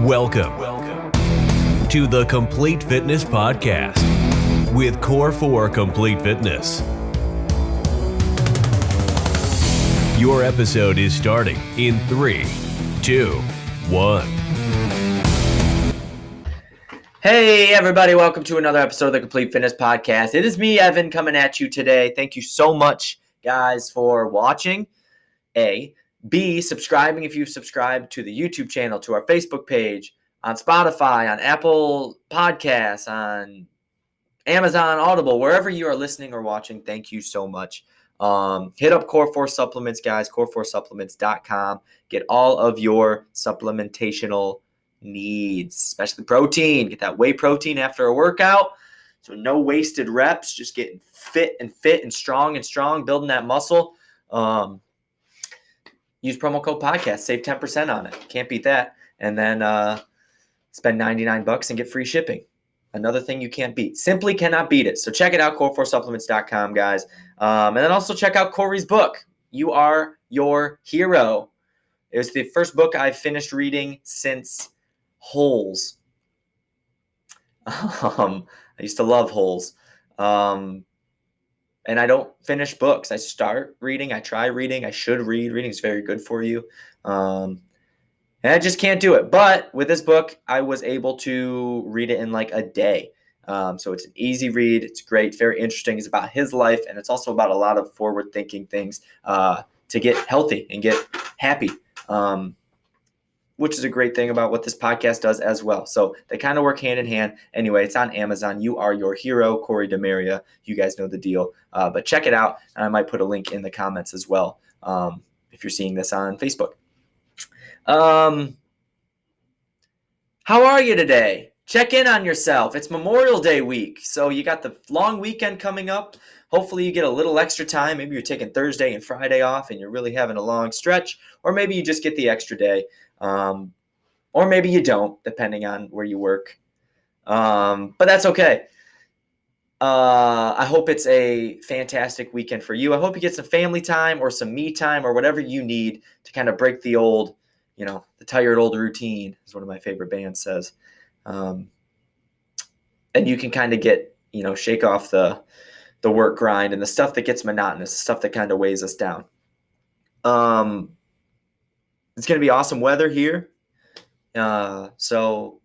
Welcome to the Complete Fitness Podcast with Core 4 Complete Fitness. Your episode is starting in 3, 2, 1. Hey everybody, welcome to another episode of the Complete Fitness Podcast. It is me, Evan, coming at you today. Thank you so much, guys, for watching. A. B, subscribing if you've subscribed to the YouTube channel, to our Facebook page, on Spotify, on Apple Podcasts, on Amazon Audible, wherever you are listening or watching. Thank you so much. Hit up Core 4 Supplements, guys, core4supplements.com. Get all of your supplementational needs, especially protein. Get that whey protein after a workout. So no wasted reps, just getting fit and strong, building that muscle. Use promo code podcast, save 10% on it. Can't beat that. And then spend $99 and get free shipping. Another thing you can't beat. Simply cannot beat it. So check it out, core4supplements.com, guys. And then also check out Corey's book, You Are Your Hero. It was the first book I've finished reading since Holes. I used to love Holes. And I don't finish books. I start reading. I try reading. I should read. Reading is very good for you. And I just can't do it. But with this book, I was able to read it in like a day. So it's an easy read. It's great. Very interesting. It's about his life. And it's also about a lot of forward-thinking things to get healthy and get happy, which is a great thing about what this podcast does as well. So they kind of work hand in hand. Anyway, it's on Amazon. You Are Your Hero, Corey Demaria. You guys know the deal. But check it out. And I might put a link in the comments as well if you're seeing this on Facebook. How are you today? Check in on yourself. It's Memorial Day week. So you got the long weekend coming up. Hopefully you get a little extra time. Maybe you're taking Thursday and Friday off and you're really having a long stretch. Or maybe you just get the extra day. Or maybe you don't, depending on where you work. But that's okay. I hope it's a fantastic weekend for you. I hope you get some family time or some me time or whatever you need to kind of break the old, the tired old routine, as one of my favorite bands says. And you can kind of get, shake off the work grind and the stuff that gets monotonous, the stuff that kind of weighs us down. It's going to be awesome weather here. So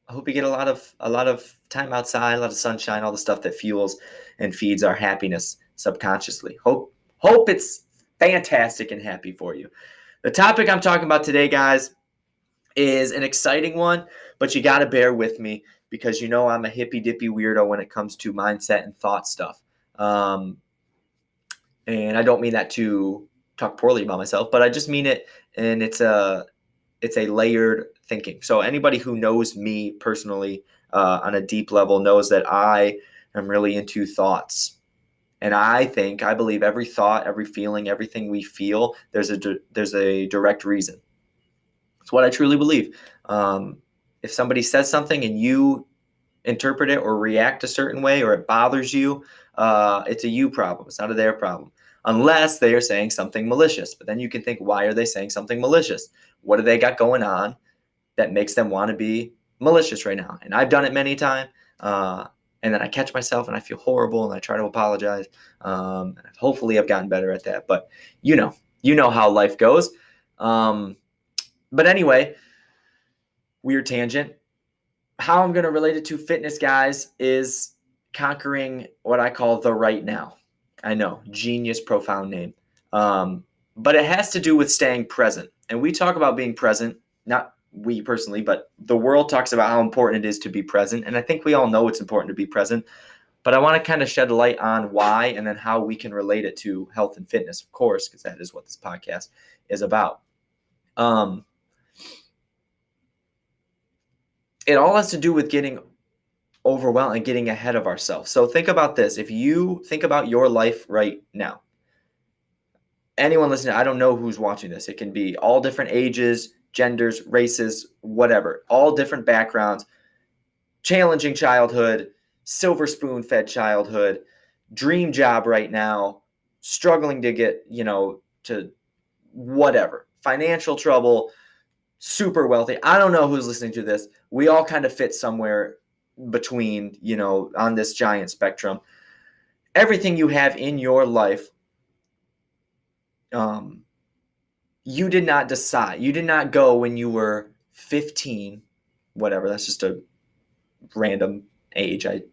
I hope you get a lot of time outside, a lot of sunshine, all the stuff that fuels and feeds our happiness subconsciously. Hope it's fantastic and happy for you. The topic I'm talking about today, guys, is an exciting one, but you got to bear with me because I'm a hippy-dippy weirdo when it comes to mindset and thought stuff. And I don't mean that to talk poorly about myself, but I just mean it, and it's a layered thinking. So anybody who knows me personally on a deep level knows that I am really into thoughts. And I believe every thought, every feeling, everything we feel, there's a direct reason. It's what I truly believe. If somebody says something and you interpret it or react a certain way or it bothers you, it's a you problem. It's not a their problem. Unless they are saying something malicious. But then you can think, why are they saying something malicious? What do they got going on that makes them want to be malicious right now? And I've done it many times. And then I catch myself and I feel horrible and I try to apologize. Hopefully I've gotten better at that. But you know how life goes. But anyway, weird tangent. How I'm going to relate it to fitness, guys, is conquering what I call the right now. I know, genius, profound name. But it has to do with staying present. And we talk about being present, not we personally, but the world talks about how important it is to be present. And I think we all know it's important to be present. But I want to kind of shed light on why and then how we can relate it to health and fitness, of course, because that is what this podcast is about. It all has to do with getting overwhelmed and getting ahead of ourselves. So think about this. If you think about your life right now, anyone listening, I don't know who's watching this. It can be all different ages, genders, races, whatever, all different backgrounds, challenging childhood, silver spoon-fed childhood, dream job right now, struggling to get, to whatever, financial trouble, super wealthy. I don't know who's listening to this. We all kind of fit somewhere between, on this giant spectrum. Everything you have in your life, you did not decide. You did not go when you were 15, whatever. That's just a random age I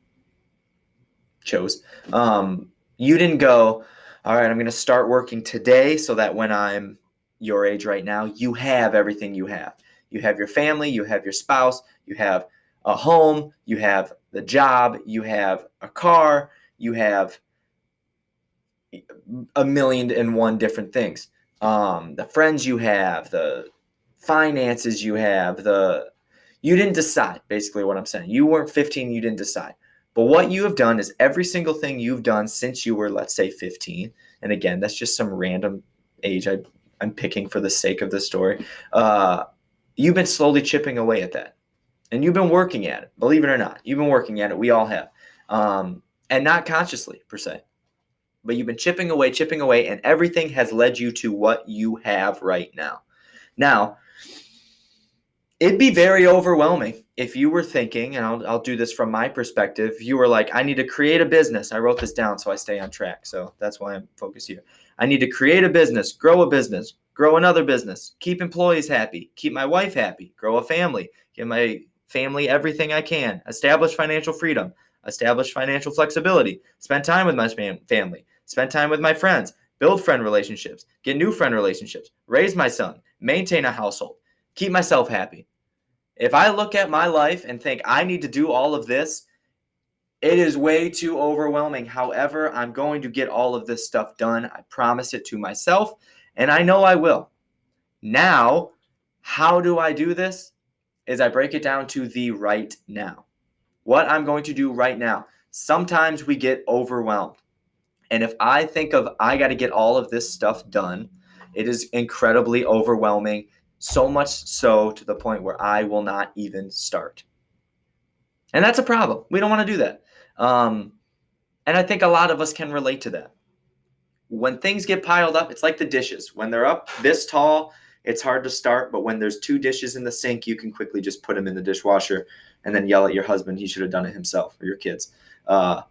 chose. You didn't go, all right, I'm going to start working today so that when I'm your age right now, you have everything you have. You have your family, you have your spouse, you have a home, you have the job, you have a car, you have a million and one different things. The friends you have, the finances you have, you didn't decide, basically what I'm saying. You weren't 15, you didn't decide. But what you have done is every single thing you've done since you were, let's say, 15, and again, that's just some random age I'm picking for the sake of the story. You've been slowly chipping away at that. And you've been working at it, believe it or not. You've been working at it. We all have. And not consciously, per se. But you've been chipping away, and everything has led you to what you have right now. Now, it'd be very overwhelming if you were thinking, and I'll do this from my perspective, you were like, I need to create a business. I wrote this down so I stay on track. So that's why I'm focused here. I need to create a business, grow another business, keep employees happy, keep my wife happy, grow a family, give my family everything I can, establish financial freedom, establish financial flexibility, spend time with my family, spend time with my friends, build friend relationships, get new friend relationships, raise my son, maintain a household, keep myself happy. If I look at my life and think I need to do all of this, it is way too overwhelming. However, I'm going to get all of this stuff done. I promise it to myself, and I know I will. Now, how do I do this? Is I break it down to the right now. What I'm going to do right now. Sometimes we get overwhelmed. And if I think of I got to get all of this stuff done, it is incredibly overwhelming. So much so to the point where I will not even start. And that's a problem. We don't want to do that. And I think a lot of us can relate to that. When things get piled up, it's like the dishes. When they're up this tall, it's hard to start. But when there's 2 dishes in the sink, you can quickly just put them in the dishwasher and then yell at your husband. He should have done it himself, or your kids. But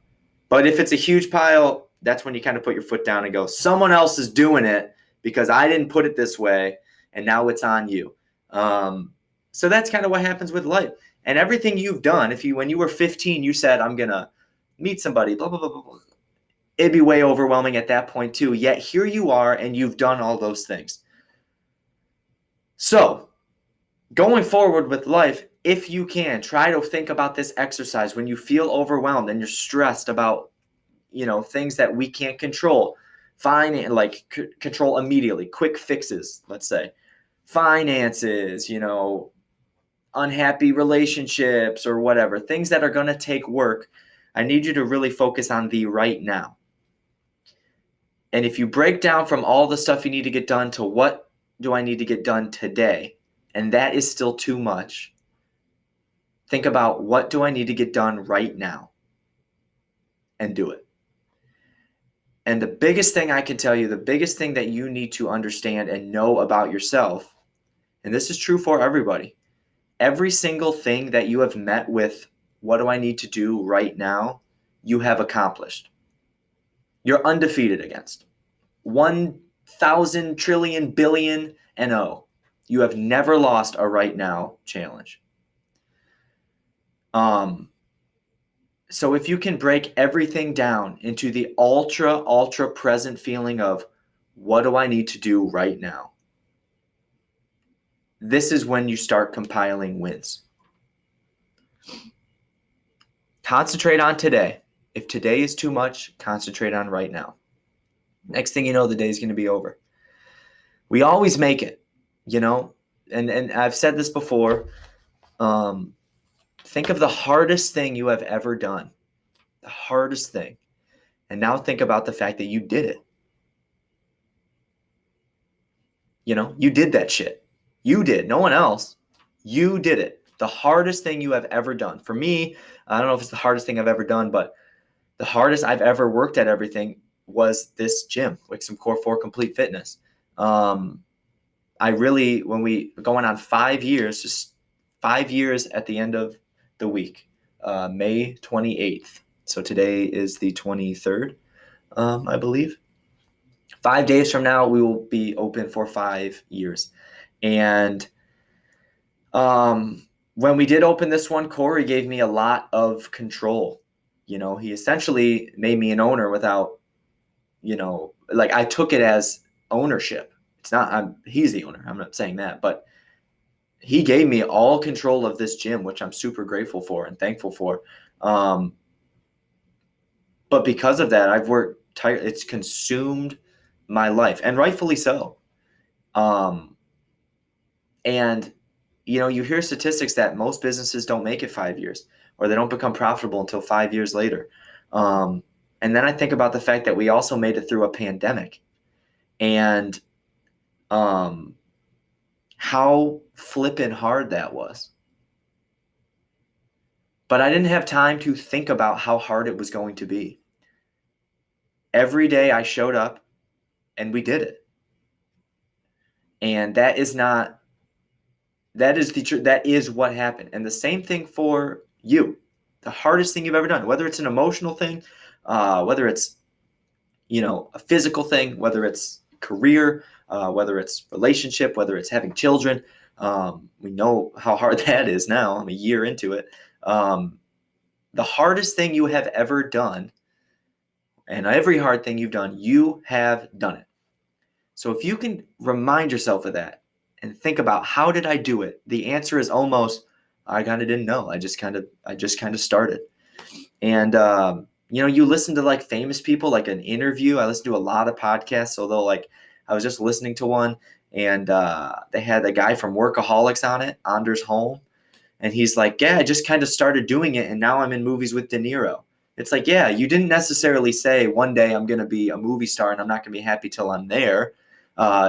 if it's a huge pile, that's when you kind of put your foot down and go, someone else is doing it because I didn't put it this way, and now it's on you. So that's kind of what happens with life. And everything you've done, when you were 15, you said, I'm going to meet somebody, blah, blah, blah, blah, blah. It'd be way overwhelming at that point too. Yet here you are, and you've done all those things. So going forward with life, if you can, try to think about this exercise when you feel overwhelmed and you're stressed about, things that we can't control. Control immediately, quick fixes, let's say. Finances, unhappy relationships or whatever, things that are going to take work. I need you to really focus on the right now. And if you break down from all the stuff you need to get done to what do I need to get done today, and that is still too much, think about what do I need to get done right now and do it. And the biggest thing I can tell you, the biggest thing that you need to understand and know about yourself, and this is true for everybody, every single thing that you have met with, what do I need to do right now, you have accomplished. You're undefeated against. 1,000 trillion billion and oh. You have never lost a right now challenge. So if you can break everything down into the ultra present feeling of what do I need to do right now? This is when you start compiling wins. Concentrate on today. If today is too much, concentrate on right now. Next thing you know, the day is going to be over. We always make it, and I've said this before. Think of the hardest thing you have ever done. The hardest thing. And now think about the fact that you did it. You did that shit. You did. No one else. You did it. The hardest thing you have ever done. For me, I don't know if it's the hardest thing I've ever done, but the hardest I've ever worked at everything was this gym, like some Core 4 Complete Fitness. when we going on 5 years, just 5 years at the end of the week, May 28th. So today is the 23rd, I believe. 5 days from now, we will be open for 5 years. And when we did open this one, Corey gave me a lot of control. He essentially made me an owner without, like I took it as ownership. It's not, he's the owner. I'm not saying that, but he gave me all control of this gym, which I'm super grateful for and thankful for. But because of that, I've worked tired. It's consumed my life, and rightfully so. And you hear statistics that most businesses don't make it 5 years, or they don't become profitable until 5 years later. And then I think about the fact that we also made it through a pandemic, and how flippin' hard that was. But I didn't have time to think about how hard it was going to be. Every day I showed up and we did it. And that is what happened. And the same thing for you. The hardest thing you've ever done, whether it's an emotional thing, whether it's, a physical thing, whether it's career, whether it's relationship, whether it's having children. We know how hard that is now. I'm a year into it. The hardest thing you have ever done, and every hard thing you've done, you have done it. So if you can remind yourself of that and think about, how did I do it? The answer is almost, I kind of didn't know. I just kind of started. And, you listen to like famous people, like an interview. I listen to a lot of podcasts. Although I was just listening to one, and they had a guy from Workaholics on it, Anders Holm. And he's like, yeah, I just kind of started doing it, and now I'm in movies with De Niro. It's like, yeah, you didn't necessarily say one day I'm going to be a movie star and I'm not going to be happy till I'm there.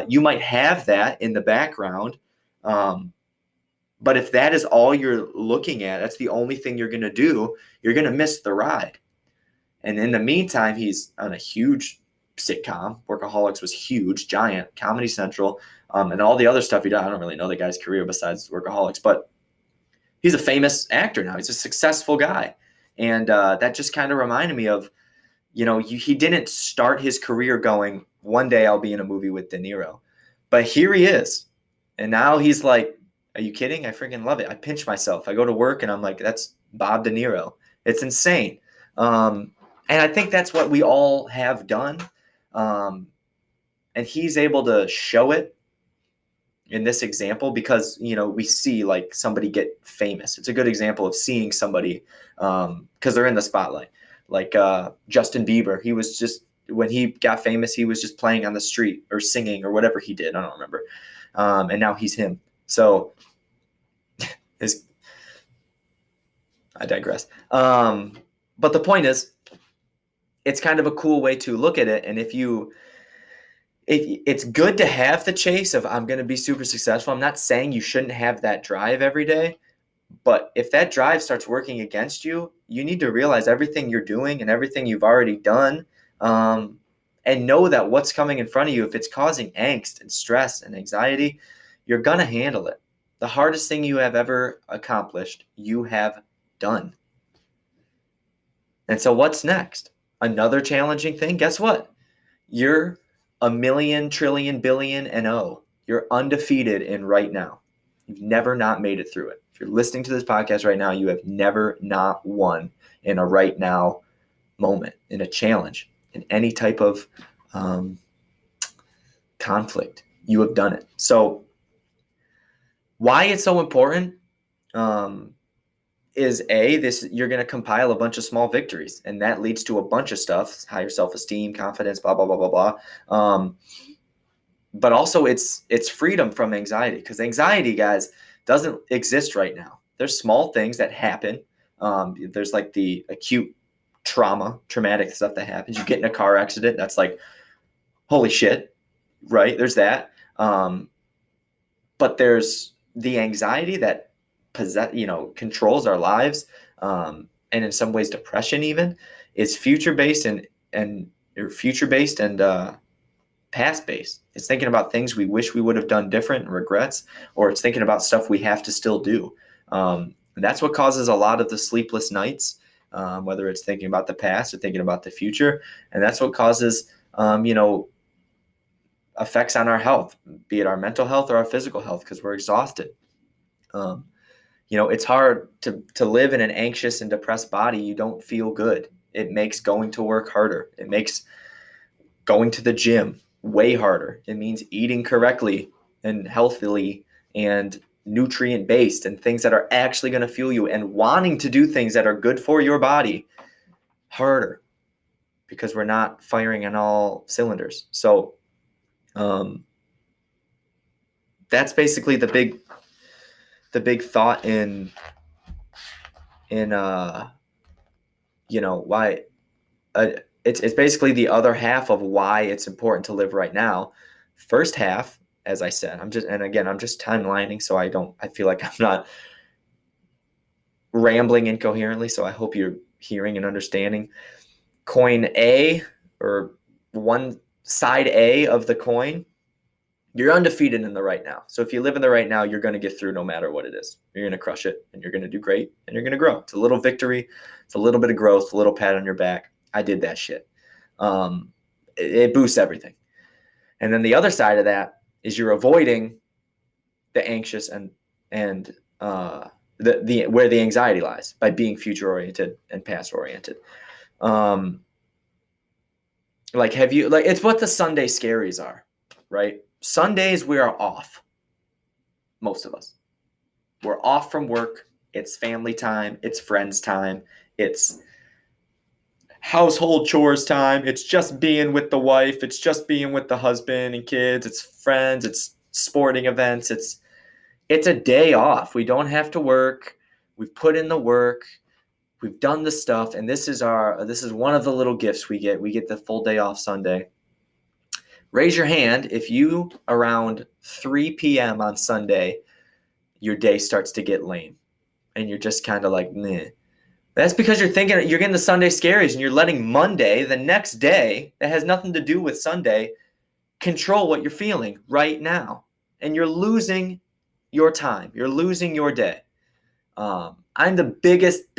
You might have that in the background. But if that is all you're looking at, that's the only thing you're going to do, you're going to miss the ride. And in the meantime, he's on a huge sitcom. Workaholics was huge, giant, Comedy Central, and all the other stuff he did. I don't really know the guy's career besides Workaholics, but he's a famous actor now. He's a successful guy. And that just kind of reminded me of, he didn't start his career going, one day I'll be in a movie with De Niro. But here he is. And now he's like, are you kidding? I freaking love it. I pinch myself. I go to work and I'm like, that's Bob De Niro. It's insane. And I think that's what we all have done. And he's able to show it in this example because, we see like somebody get famous. It's a good example of seeing somebody because they're in the spotlight. Like Justin Bieber, he was just, when he got famous, he was just playing on the street or singing or whatever he did. I don't remember. And now he's him. So I digress. But the point is, it's kind of a cool way to look at it. And if it's good to have the chase of, I'm going to be super successful. I'm not saying you shouldn't have that drive every day, but if that drive starts working against you, you need to realize everything you're doing and everything you've already done, and know that what's coming in front of you, if it's causing angst and stress and anxiety, you're going to handle it. The hardest thing you have ever accomplished, you have done. And so what's next? Another challenging thing? Guess what? You're a million, trillion, billion, and you're undefeated in right now. You've never not made it through it. If you're listening to this podcast right now, you have never not won in a right now moment, in a challenge, in any type of conflict. You have done it. So why it's so important is you're going to compile a bunch of small victories, and that leads to a bunch of stuff, higher self-esteem, confidence, blah, blah, blah, blah, blah. But also it's freedom from anxiety, because anxiety, guys, doesn't exist right now. There's small things that happen. There's like the acute traumatic stuff that happens. You get in a car accident. That's like, holy shit, right? There's that. But there's the anxiety that controls our lives, and in some ways depression even is future based and past based. It's thinking about things we wish we would have done different and regrets, or it's thinking about stuff we have to still do. And that's what causes a lot of the sleepless nights, whether it's thinking about the past or thinking about the future. And that's what causes, effects on our health, be it our mental health or our physical health, because we're exhausted. It's hard to live in an anxious and depressed body. You don't feel good. It makes going to work harder. It makes going to the gym way harder. It means eating correctly and healthily and nutrient based and things that are actually going to fuel you, and wanting to do things that are good for your body harder, because we're not firing on all cylinders. So that's basically the big thought in why it's basically the other half of why it's important to live right now. First half, as I said, I'm just timelining, so I feel like I'm not rambling incoherently. So I hope you're hearing and understanding. Coin A, or one side A of the coin, you're undefeated in the right now. So if you live in the right now, you're going to get through no matter what it is. You're going to crush it, and you're going to do great, and you're going to grow. It's a little victory. It's a little bit of growth, a little pat on your back. I did that shit. It boosts everything. And then the other side of that is you're avoiding the anxious and where the anxiety lies, by being future oriented and past oriented. It's what the Sunday scaries are, right? Sundays we are off. Most of us. We're off from work. It's family time. It's friends time. It's household chores time. It's just being with the wife. It's just being with the husband and kids. It's friends. It's sporting events. It's a day off. We don't have to work. We've put in the work. We've done the stuff. And this is one of the little gifts we get. We get the full day off Sunday. Raise your hand if you, around 3 p.m. on Sunday, your day starts to get lame and you're just kind of like, meh. That's because you're getting the Sunday scaries, and you're letting Monday, the next day, that has nothing to do with Sunday, control what you're feeling right now. And you're losing your time. You're losing your day. I'm the biggest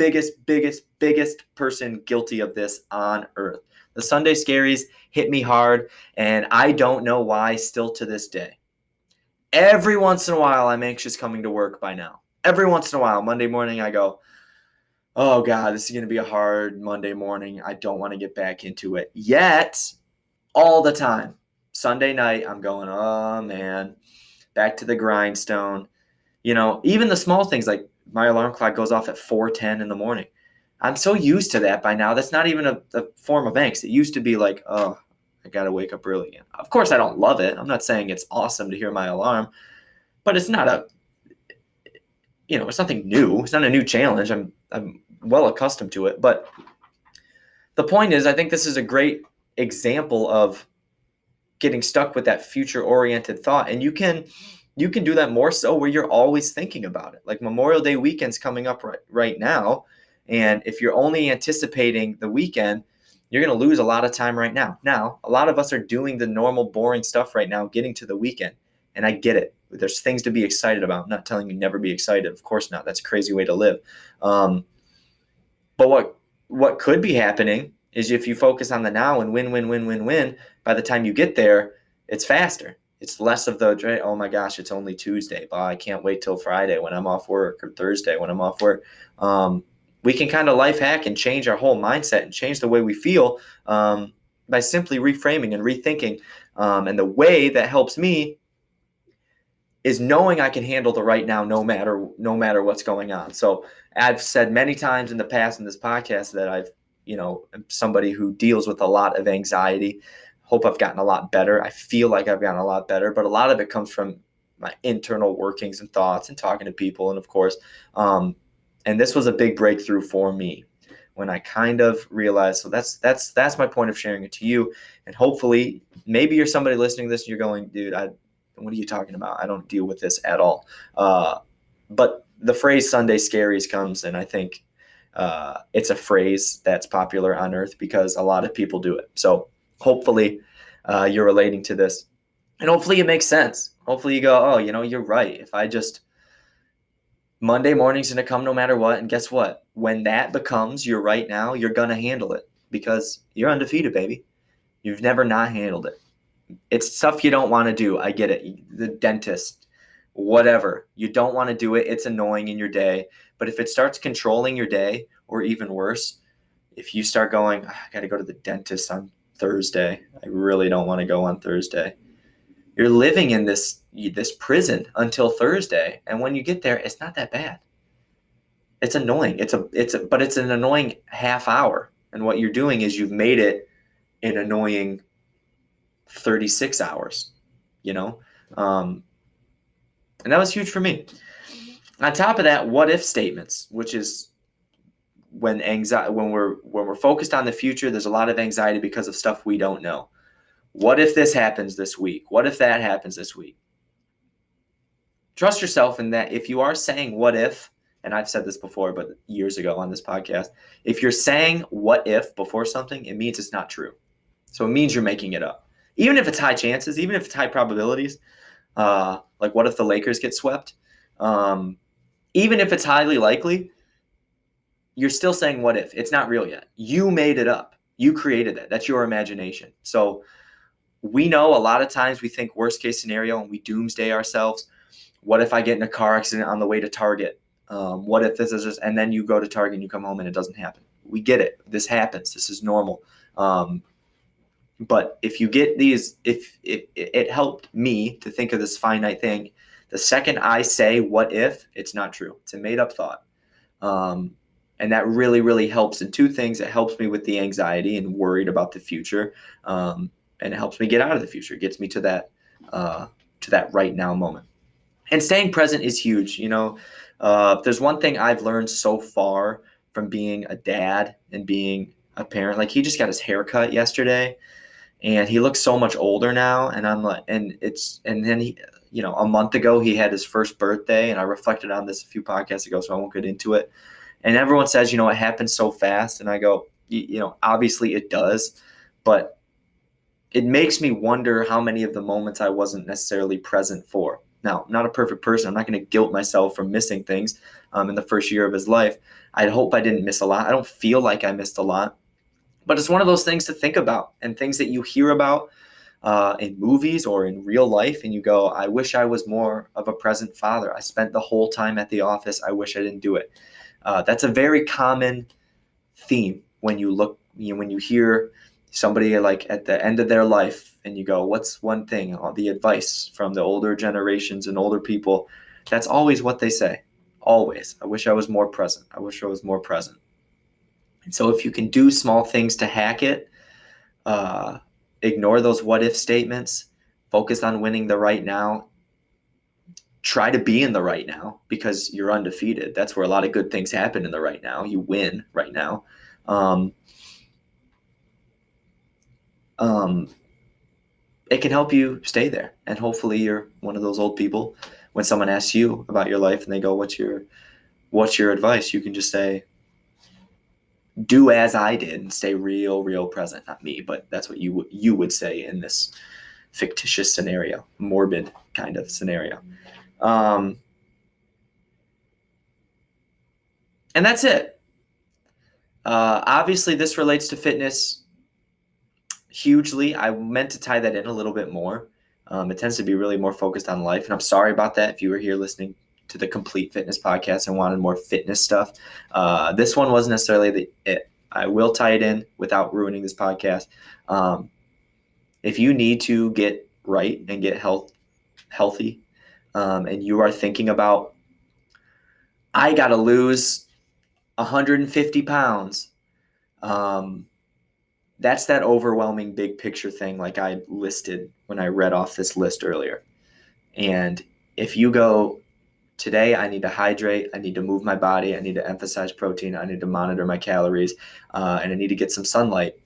person guilty of this on earth. The Sunday scaries hit me hard, and I don't know why still to this day. Every once in a while, I'm anxious coming to work by now. Every once in a while, Monday morning, I go, oh God, this is going to be a hard Monday morning. I don't want to get back into it. Yet, all the time, Sunday night, I'm going, oh man, back to the grindstone. Even the small things, like my alarm clock goes off at 4:10 in the morning. I'm so used to that by now. That's not even a form of angst. It used to be like, oh, I got to wake up early again. Of course, I don't love it. I'm not saying it's awesome to hear my alarm, but it's not it's nothing new. It's not a new challenge. I'm well accustomed to it. But the point is, I think this is a great example of getting stuck with that future-oriented thought. And you can do that more so where you're always thinking about it. Like Memorial Day weekend's coming up right now. And if you're only anticipating the weekend, you're going to lose a lot of time right now. Now, a lot of us are doing the normal, boring stuff right now, getting to the weekend. And I get it. There's things to be excited about. I'm not telling you never be excited. Of course not. That's a crazy way to live. But what could be happening is if you focus on the now and win, by the time you get there, it's faster. It's less of the, oh my gosh, it's only Tuesday. But I can't wait till Friday when I'm off work, or Thursday when I'm off work. We can kind of life hack and change our whole mindset and change the way we feel by simply reframing and rethinking. And the way that helps me is knowing I can handle the right now no matter what's going on. So I've said many times in the past in this podcast that I'm somebody who deals with a lot of anxiety. Hope I've gotten a lot better. I feel like I've gotten a lot better, but a lot of it comes from my internal workings and thoughts and talking to people. And of course, and this was a big breakthrough for me when I kind of realized, so that's my point of sharing it to you. And hopefully maybe you're somebody listening to this and you're going, dude, what are you talking about? I don't deal with this at all. But the phrase Sunday scaries comes, and I think it's a phrase that's popular on earth because a lot of people do it. So hopefully you're relating to this. And hopefully it makes sense. Hopefully you go, oh, you're right. If I just Monday morning's going to come no matter what. And guess what? When that becomes your right now, you're going to handle it because you're undefeated, baby. You've never not handled it. It's stuff you don't want to do. I get it. The dentist, whatever. You don't want to do it. It's annoying in your day. But if it starts controlling your day, or even worse, if you start going, I got to go to the dentist on Thursday. I really don't want to go on Thursday. You're living in this prison until Thursday, and when you get there, it's not that bad. It's annoying. But it's an annoying half hour, and what you're doing is you've made it an annoying 36 hours. And that was huge for me. On top of that, what if statements, which is when we're focused on the future, there's a lot of anxiety because of stuff we don't know. What if this happens this week? What if that happens this week? Trust yourself in that. If you are saying what if, and I've said this before, but years ago on this podcast, if you're saying what if before something, it means it's not true. So it means you're making it up. Even if it's high chances, even if it's high probabilities, like what if the Lakers get swept? Even if it's highly likely, you're still saying what if. It's not real yet. You made it up. You created that. That's your imagination. So we know a lot of times we think worst case scenario and we doomsday ourselves. What if I get in a car accident on the way to Target? What if this is just, and then you go to Target and you come home and it doesn't happen. We get it. This happens. This is normal. But if you get these, if it helped me to think of this finite thing, the second I say what if, it's not true. It's a made up thought. And that really, really helps in two things. It helps me with the anxiety and worried about the future. And it helps me get out of the future. It gets me to that right now moment. And staying present is huge. If there's one thing I've learned so far from being a dad and being a parent, like he just got his hair cut yesterday and he looks so much older now. And I'm like, and then he, a month ago he had his first birthday, and I reflected on this a few podcasts ago, so I won't get into it. And everyone says, it happens so fast. And I go, obviously it does, but it makes me wonder how many of the moments I wasn't necessarily present for. Now, I'm not a perfect person. I'm not going to guilt myself for missing things in the first year of his life. I hope I didn't miss a lot. I don't feel like I missed a lot. But it's one of those things to think about, and things that you hear about in movies or in real life, and you go, I wish I was more of a present father. I spent the whole time at the office. I wish I didn't do it. That's a very common theme when you hear somebody like at the end of their life and you go, what's one thing, the advice from the older generations and older people? That's always what they say. Always. I wish I was more present. I wish I was more present. And so if you can do small things to hack it, ignore those what if statements, focus on winning the right now, try to be in the right now because you're undefeated. That's where a lot of good things happen in the right now. You win right now. It can help you stay there. And hopefully you're one of those old people when someone asks you about your life and they go, what's your advice? You can just say, do as I did and stay real present. Not me, but that's what you would say in this fictitious scenario, morbid kind of scenario. And that's it. Obviously this relates to fitness hugely. I meant to tie that in a little bit more. It tends to be really more focused on life. And I'm sorry about that if you were here listening to the Complete Fitness podcast and wanted more fitness stuff. This one wasn't necessarily it. I will tie it in without ruining this podcast. If you need to get right and get healthy, and you are thinking about, I got to lose 150 pounds. That's that overwhelming big picture thing like I listed when I read off this list earlier. And if you go, today I need to hydrate, I need to move my body, I need to emphasize protein, I need to monitor my calories, and I need to get some sunlight,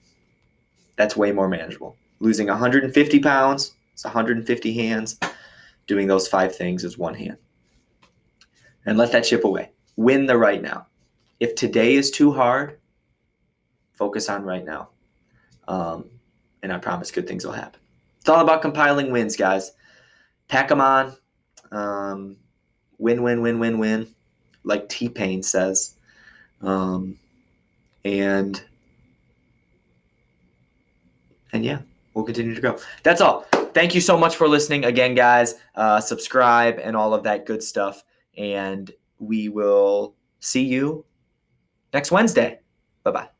that's way more manageable. Losing 150 pounds, it's 150 hands. Doing those 5 things is 1 hand. And let that chip away. Win the right now. If today is too hard, focus on right now. And I promise good things will happen. It's all about compiling wins, guys. Pack them on. Win, win, win, win, win, like T-Pain says. And yeah, we'll continue to go. That's all. Thank you so much for listening again, guys. Subscribe and all of that good stuff. And we will see you next Wednesday. Bye-bye.